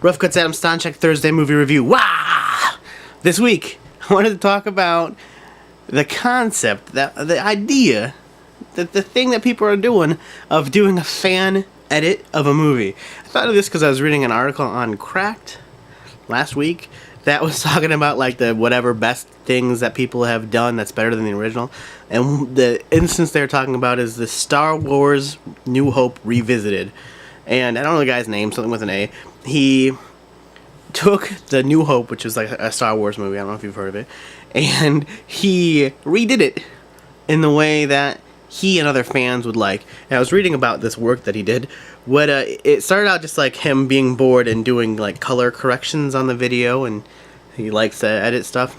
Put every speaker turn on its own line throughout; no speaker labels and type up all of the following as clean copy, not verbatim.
Rough Cuts Adam Stanchek Thursday movie review. Wah! This week, I wanted to talk about the concept, the idea, the thing that people are doing of doing a fan edit of a movie. I thought of this because I was reading an article on Cracked last week that was talking about like the whatever best things that people have done that's better than the original. And the instance they're talking about is the Star Wars New Hope Revisited. And I don't know the guy's name, something with an A. He took the New Hope, which is like a Star Wars movie, I don't know if you've heard of it, and he redid it in the way that he and other fans would like. And I was reading about this work that he did. It started out just like him being bored and doing like color corrections on the video, and he likes to edit stuff.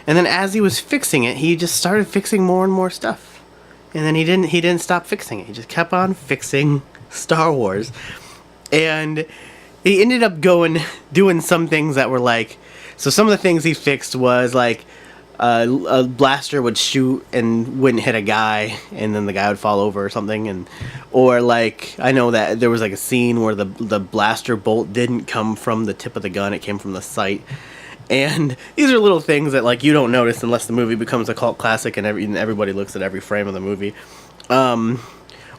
And then as he was fixing it, he just started fixing more and more stuff. And then he didn't stop fixing it. He just kept on fixing Star Wars. And he ended up doing some things that were like, so some of the things he fixed was like a blaster would shoot and wouldn't hit a guy, and then the guy would fall over or something, or like I know that there was like a scene where the blaster bolt didn't come from the tip of the gun, it came from the sight. And these are little things that like you don't notice unless the movie becomes a cult classic and everybody looks at every frame of the movie, or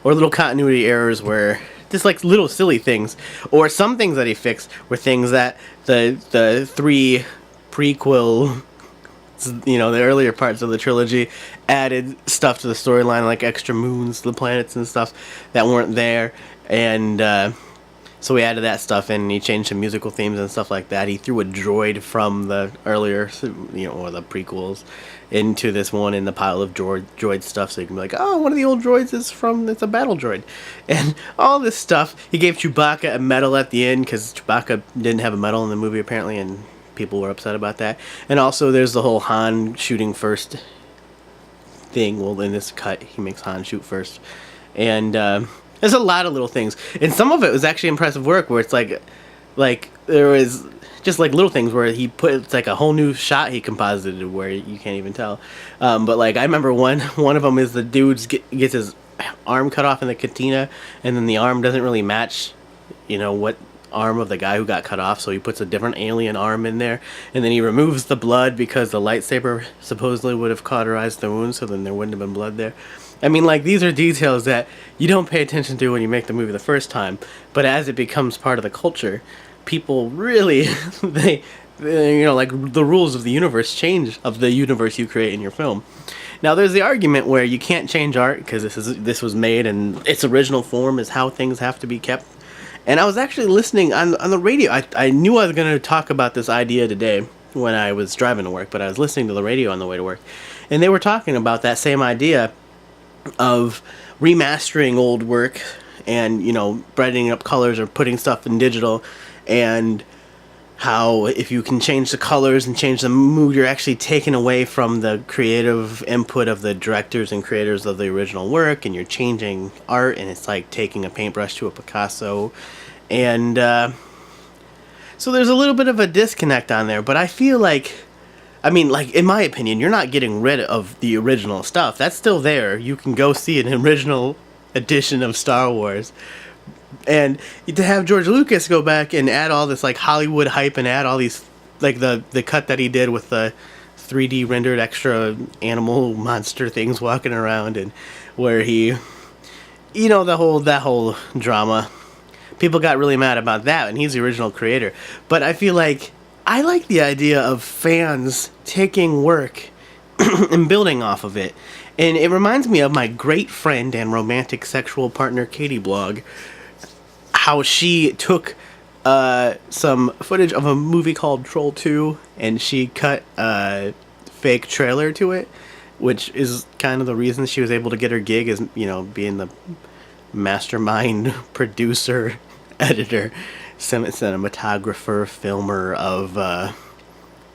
little continuity errors where just like little silly things. Or some things that he fixed were things that the three prequel, the earlier parts of the trilogy added stuff to the storyline, like extra moons, the planets and stuff that weren't there. And so he added that stuff in, and he changed some musical themes and stuff like that. He threw a droid from the earlier, or the prequels, into this one in the pile of droid stuff, so you can be like, oh, one of the old droids it's a battle droid. And all this stuff. He gave Chewbacca a medal at the end, because Chewbacca didn't have a medal in the movie, apparently, and people were upset about that. And also, there's the whole Han shooting first thing. Well, in this cut, he makes Han shoot first. And, there's a lot of little things. And some of it was actually impressive work, where it's like there was just like little things where he put, it's like a whole new shot he composited where you can't even tell. But like I remember one of them is the dude gets his arm cut off in the cantina, and then the arm doesn't really match, what arm of the guy who got cut off, so he puts a different alien arm in there, and then he removes the blood because the lightsaber supposedly would have cauterized the wound, so then there wouldn't have been blood there. I mean, like, these are details that you don't pay attention to when you make the movie the first time, but as it becomes part of the culture, people really, like, the rules of the universe change, of the universe you create in your film. Now, there's the argument where you can't change art, because this was made, and its original form is how things have to be kept. And I was actually listening on the radio. I knew I was going to talk about this idea today when I was driving to work, but I was listening to the radio on the way to work, and they were talking about that same idea of remastering old work and brightening up colors or putting stuff in digital, and how if you can change the colors and change the mood, you're actually taking away from the creative input of the directors and creators of the original work, and you're changing art, and it's like taking a paintbrush to a Picasso. And so there's a little bit of a disconnect on there, but I feel like, in my opinion, you're not getting rid of the original stuff. That's still there. You can go see an original edition of Star Wars. And to have George Lucas go back and add all this, like, Hollywood hype and add all these, like, the cut that he did with the 3D rendered extra animal monster things walking around, and where he, that whole drama. People got really mad about that, and he's the original creator. But I feel like I like the idea of fans taking work and building off of it. And it reminds me of my great friend and romantic sexual partner, Katie Blog, how she took some footage of a movie called Troll 2, and she cut a fake trailer to it, which is kind of the reason she was able to get her gig as, being the mastermind, producer, editor, cinematographer, filmer of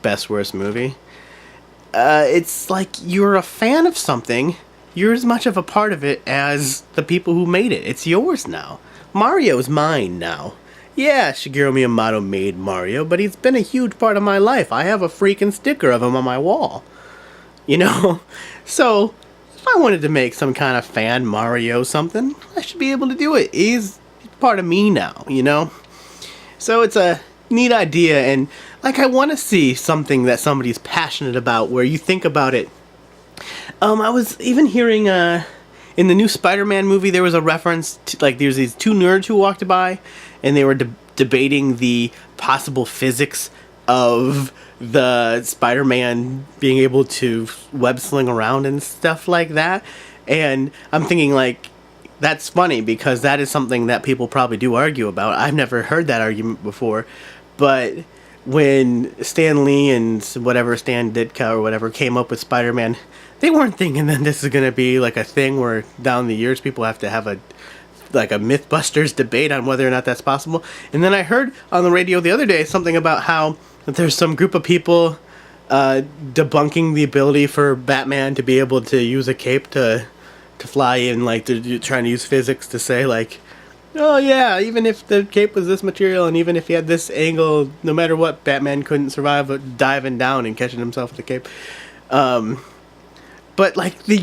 Best Worst Movie. It's like you're a fan of something, you're as much of a part of it as the people who made it. It's yours now. Mario's mine now. Yeah, Shigeru Miyamoto made Mario, but he's been a huge part of my life. I have a freaking sticker of him on my wall. So if I wanted to make some kind of fan Mario something, I should be able to do it. He's part of me now, So it's a neat idea, and like I want to see something that somebody's passionate about, where you think about it. I was even hearing in the new Spider-Man movie there was a reference to, like, there's these two nerds who walked by, and they were debating the possible physics of the Spider-Man being able to web sling around and stuff like that. And I'm thinking, like, that's funny because that is something that people probably do argue about. I've never heard that argument before, but when Stan Lee and whatever Stan Ditka or whatever came up with Spider-Man, they weren't thinking that this is going to be like a thing where down the years people have to have a Mythbusters debate on whether or not that's possible. And then I heard on the radio the other day something about how there's some group of people debunking the ability for Batman to be able to use a cape to fly in, like they're trying to use physics to say, like, oh yeah, even if the cape was this material and even if he had this angle, no matter what, Batman couldn't survive diving down and catching himself with the cape. But like the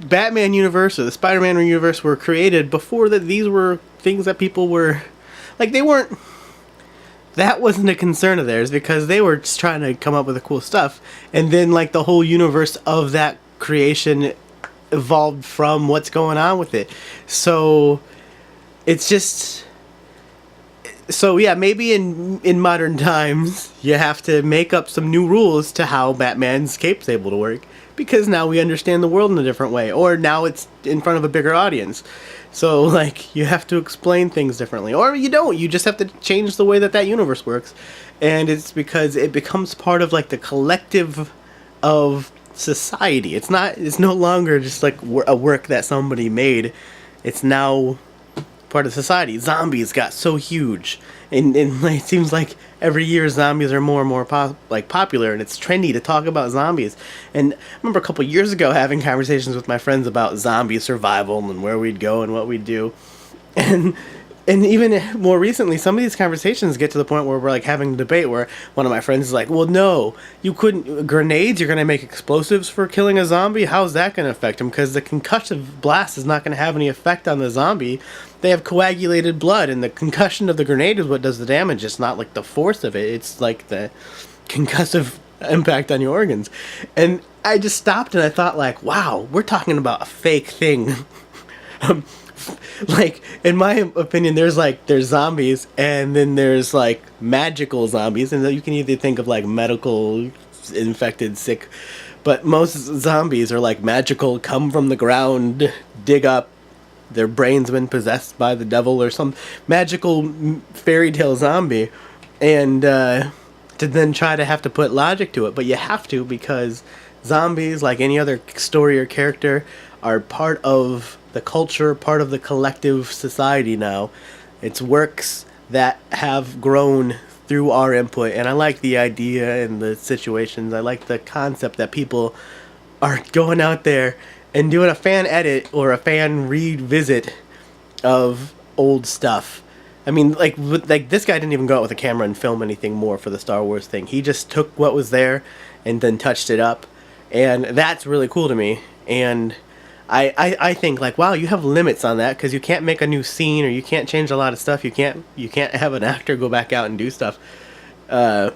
Batman universe or the Spider-Man universe were created before that. These were things that people were like, that wasn't a concern of theirs because they were just trying to come up with the cool stuff. And then like the whole universe of that creation evolved from what's going on with it. So it's just, so yeah, maybe in modern times you have to make up some new rules to how Batman's cape's able to work, because now we understand the world in a different way, or now it's in front of a bigger audience. So like you have to explain things differently, or you don't, you just have to change the way that universe works. And it's because it becomes part of like the collective of society. It's no longer just like a work that somebody made. It's now part of society. Zombies got so huge, and it seems like every year zombies are more and more popular, and it's trendy to talk about zombies. And I remember a couple years ago having conversations with my friends about zombie survival and where we'd go and what we'd do. And even more recently, some of these conversations get to the point where we're like having a debate where one of my friends is like, well, no, you couldn't, grenades, you're going to make explosives for killing a zombie? How's that going to affect him? Because the concussive blast is not going to have any effect on the zombie. They have coagulated blood, and the concussion of the grenade is what does the damage. It's not like the force of it. It's like the concussive impact on your organs. And I just stopped and I thought, like, wow, we're talking about a fake thing. Like, in my opinion, there's zombies, and then there's like magical zombies, and you can either think of like medical, infected, sick, but most zombies are like magical, come from the ground, dig up, their brain's been possessed by the devil or some magical fairy tale zombie, and to then try to have to put logic to it. But you have to, because zombies, like any other story or character, are part of the culture, part of the collective society now. It's works that have grown through our input, and I like the idea and the situations. I like the concept that people are going out there and doing a fan edit or a fan revisit of old stuff. I mean, like this guy didn't even go out with a camera and film anything more for the Star Wars thing. He just took what was there and then touched it up, and that's really cool to me. And I think, like, wow, you have limits on that, because you can't make a new scene, or you can't change a lot of stuff. You can't have an actor go back out and do stuff. But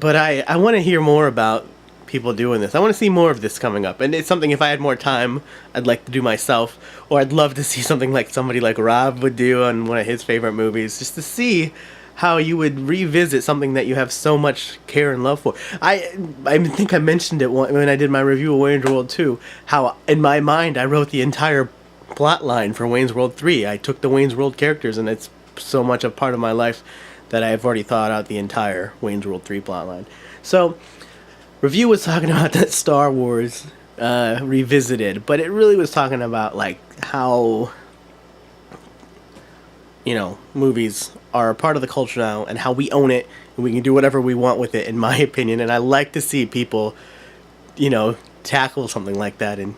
I want to hear more about people doing this. I want to see more of this coming up, and it's something, if I had more time, I'd like to do myself, or I'd love to see something like somebody like Rob would do on one of his favorite movies, just to see how you would revisit something that you have so much care and love for. I think I mentioned it when I did my review of Wayne's World 2, how in my mind I wrote the entire plot line for Wayne's World 3. I took the Wayne's World characters, and it's so much a part of my life that I've already thought out the entire Wayne's World 3 plot line. So, review was talking about that Star Wars revisited, but it really was talking about like how, you know, movies are a part of the culture now, and how we own it, and we can do whatever we want with it, in my opinion. And I like to see people, you know, tackle something like that. And,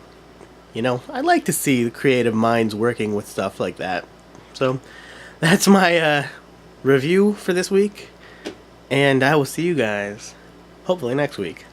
you know, I like to see the creative minds working with stuff like that. So that's my review for this week, and I will see you guys hopefully next week.